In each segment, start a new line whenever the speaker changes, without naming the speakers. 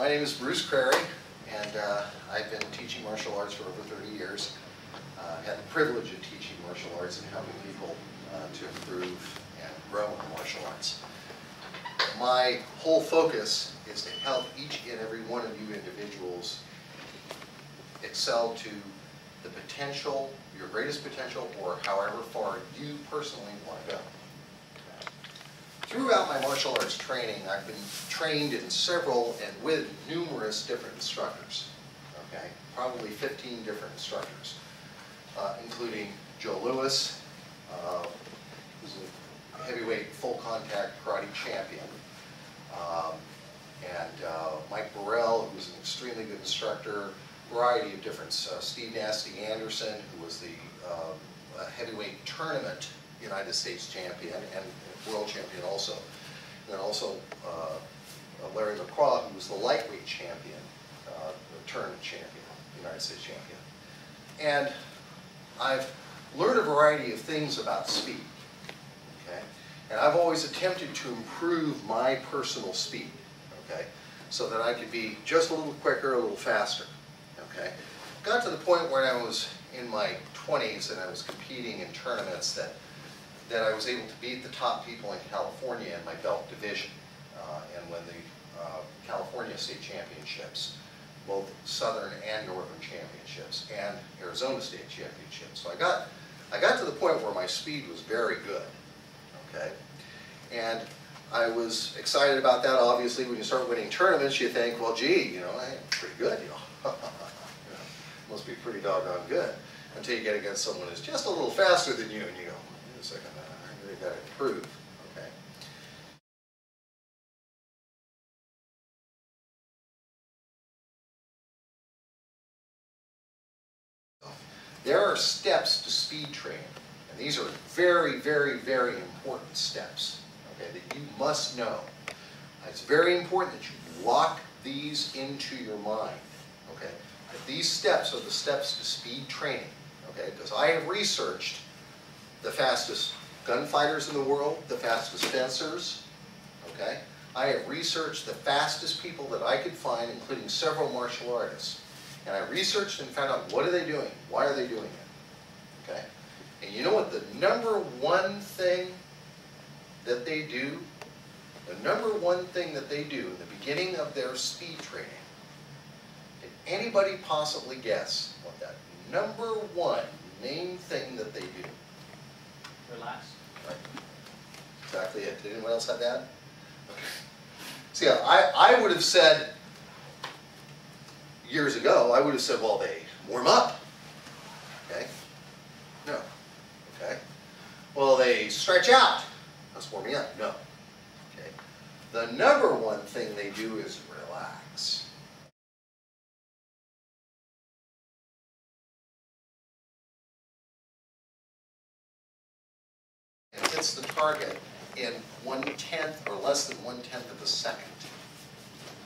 My name is Bruce Crary, and I've been teaching martial arts for over 30 years. I've had the privilege of teaching martial arts and helping people to improve and grow in the martial arts. My whole focus is to help each and every one of you individuals excel to the potential, your greatest potential, or however far you personally want to go. Throughout my martial arts training, I've been trained in several and with numerous different instructors. Okay, probably 15 different instructors, including Joe Lewis, who's a heavyweight full contact karate champion, and Mike Burrell, who was an extremely good instructor, variety of different, Steve Nasty Anderson, who was the heavyweight tournament United States champion and world champion also. And then also Larry McCraw, who was the lightweight champion, the tournament champion, United States champion. And I've learned a variety of things about speed, okay? And I've always attempted to improve my personal speed, okay? So that I could be just a little quicker, a little faster, okay? Got to the point where I was in my 20s and I was competing in tournaments that I was able to beat the top people in California in my belt division and win the California State Championships, both Southern and Northern Championships, and Arizona State Championships. So I got to the point where my speed was very good, okay? And I was excited about that. Obviously, when you start winning tournaments, you think, well, gee, you know, I'm pretty good, you know. Must be pretty doggone good. Until you get against someone who's just a little faster than you, and you go, wait a second, I really got to improve, okay? There are steps to speed training, and these are very, very, very important steps, okay, that you must know. It's very important that you lock these into your mind, okay? That these steps are the steps to speed training, okay? Because I have researched the fastest gunfighters in the world, the fastest fencers, okay? I have researched the fastest people that I could find, including several martial artists. And I researched and found out, what are they doing? Why are they doing it? Okay? And you know what the number one thing that they do? The number one thing that they do in the beginning of their speed training, can anybody possibly guess what that number one main thing that they do?
Relax.
Right. Exactly it. Did anyone else have that? Okay. See, I would have said, years ago, I would have said, well, they warm up. Okay? No. Okay? Well, they stretch out. That's warming up. No. Okay? The number one thing they do is relax. It hits the target in 1/10 or less than 1/10 of a second.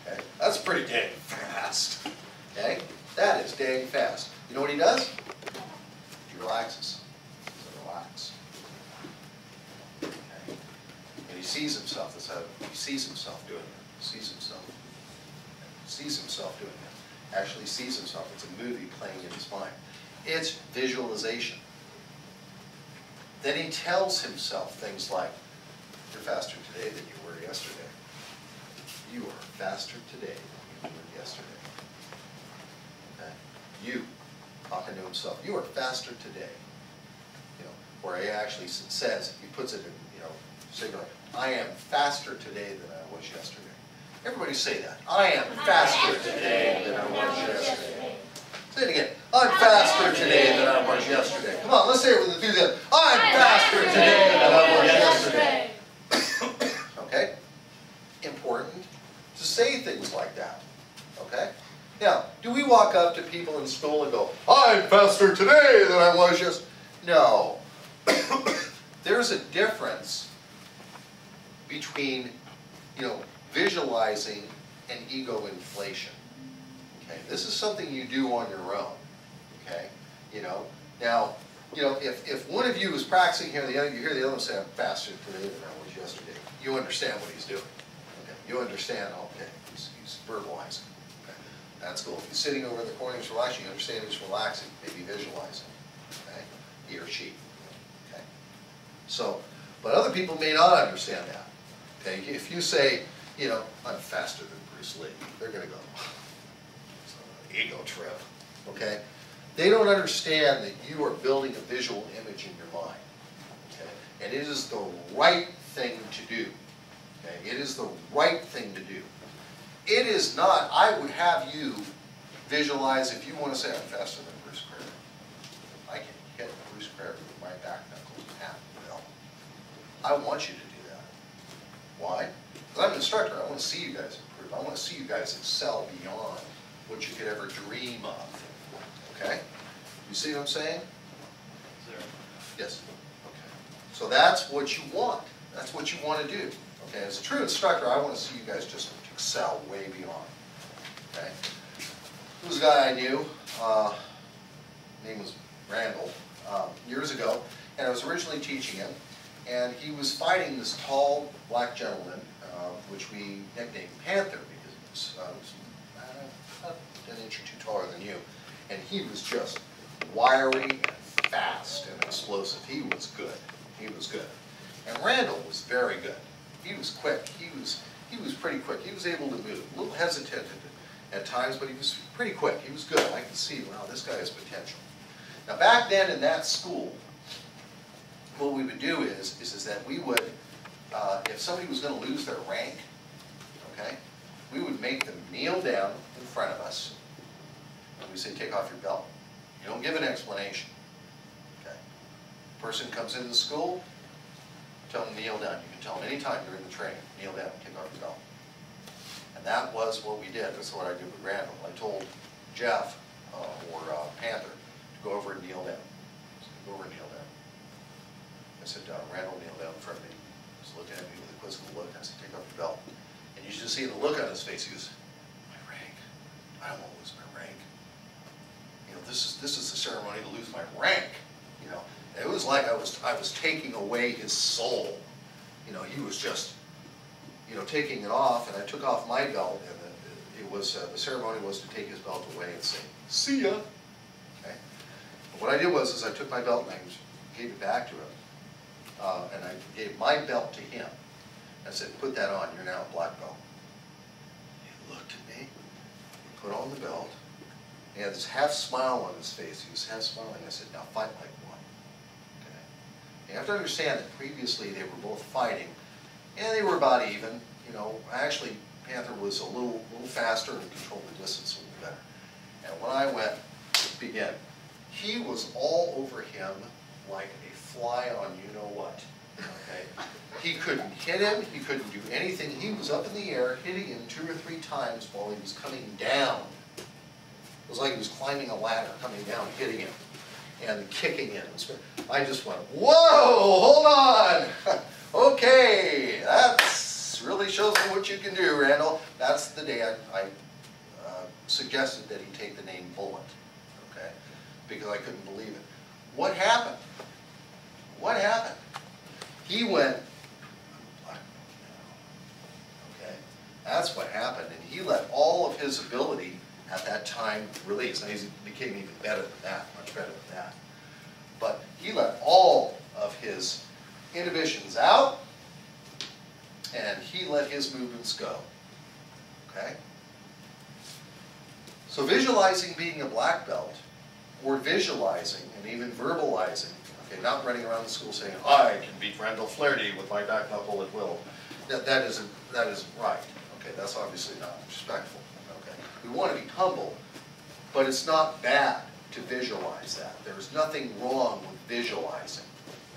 Okay? That's pretty dang fast. Okay? That is dang fast. You know what he does? He relaxes. So relax. Okay? And he sees himself. That's how he sees himself doing it. He sees himself. He sees himself doing it. Actually sees himself. It's a movie playing in his mind. It's visualization. Then he tells himself things like, you're faster today than you were yesterday. You are faster today than you were yesterday. Okay? You, talking to himself, you are faster today. You know, where he actually says, he puts it in, you know, singular, I am faster today than I was yesterday. Everybody say that. I am faster today than I was yesterday. Say it again. I'm faster today than I was yesterday. Come on, let's say it with enthusiasm. I'm faster today than I was yesterday. Okay? Important to say things like that. Okay? Now, do we walk up to people in school and go, I'm faster today than I was yesterday? No. There's a difference between, you know, visualizing and ego inflation. Okay? This is something you do on your own. Okay? You know, now, you know, if one of you is practicing here, the other, you hear the other one say, I'm faster today than I was yesterday. You understand what he's doing. Okay? You understand, okay, he's he's verbalizing. Okay? That's cool. If he's sitting over in the corner, he's relaxing, you understand he's relaxing, maybe visualizing. Okay? He or she. Okay? So, but other people may not understand that. Okay? If you say, you know, I'm faster than Bruce Lee, they're going to go, it's an ego trip. Okay? They don't understand that you are building a visual image in your mind. Okay? And it is the right thing to do. Okay? It is the right thing to do. It is not, I would have you visualize, if you want to say I'm faster than Bruce Crary, I can hit Bruce Crary with my back knuckles and half the bell. I want you to do that. Why? Because I'm an instructor. I want to see you guys improve. I want to see you guys excel beyond what you could ever dream of. Okay? You see what I'm saying?
Sir.
Yes. Okay. So that's what you want. That's what you want to do. Okay? As a true instructor, I want to see you guys just excel way beyond. Okay? There was a guy I knew. Name was Randall. Years ago, and I was originally teaching him, and he was fighting this tall black gentleman, which we nicknamed Panther because he was about an inch or two taller than you, and he was just wiry and fast and explosive. He was good. He was good. And Randall was very good. He was quick. He was pretty quick. He was able to move. A little hesitant at times, but he was pretty quick. He was good. I could see, wow, this guy has potential. Now back then in that school, what we would do is that we would, if somebody was going to lose their rank, okay, we would make them kneel down in front of us, and we say, take off your belt. You don't give an explanation. Okay. Person comes into the school, tell them to kneel down. You can tell them anytime during the training, kneel down, take off your belt. And that was what we did. That's what I did with Randall. I told Jeff, or Panther, to go over and kneel down. So go over and kneel down. I said, Randall, kneel down in front of me. He's looking at me with a quizzical look. I said, take off your belt. And you should see the look on his face. He goes, my rank? I don't want to lose my rank. You know, this is the ceremony to lose my rank. You know, and it was like I was taking away his soul. You know, he was just, you know, taking it off, and I took off my belt, and it was the ceremony was to take his belt away and say, see ya. Okay. And what I did was I took my belt and I gave it back to him. And I gave my belt to him. I said, put that on, you're now a black belt. He looked at me, he put on the belt, he had this half smile on his face, he was half smiling. I said, now fight like one. Okay. You have to understand that previously they were both fighting, and they were about even. You know, actually Panther was a little faster and controlled the distance a little better. And when I went to begin, he was all over him like a fly on you-know-what. Okay? He couldn't hit him, he couldn't do anything. He was up in the air, hitting him 2 or 3 times while he was coming down. It was like he was climbing a ladder, coming down, hitting him, and kicking him. I just went, whoa, hold on! Okay, that really shows me what you can do, Randall. That's the day I suggested that he take the name Bullet, okay? Because I couldn't believe it. What happened? What happened? He went, okay? That's what happened, and he let all of his ability at that time release. And he became even better than that, much better than that. But he let all of his inhibitions out, and he let his movements go. Okay? So visualizing being a black belt, or visualizing and even verbalizing, okay, not running around the school saying, I can beat Randall Flaherty with my back knuckle at will. That isn't right. Okay, that's obviously not respectful. Okay. We want to be humble, but it's not bad to visualize that. There's nothing wrong with visualizing.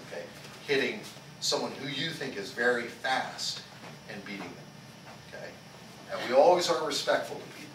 Okay? Hitting someone who you think is very fast and beating them. Okay? And we always are respectful to people.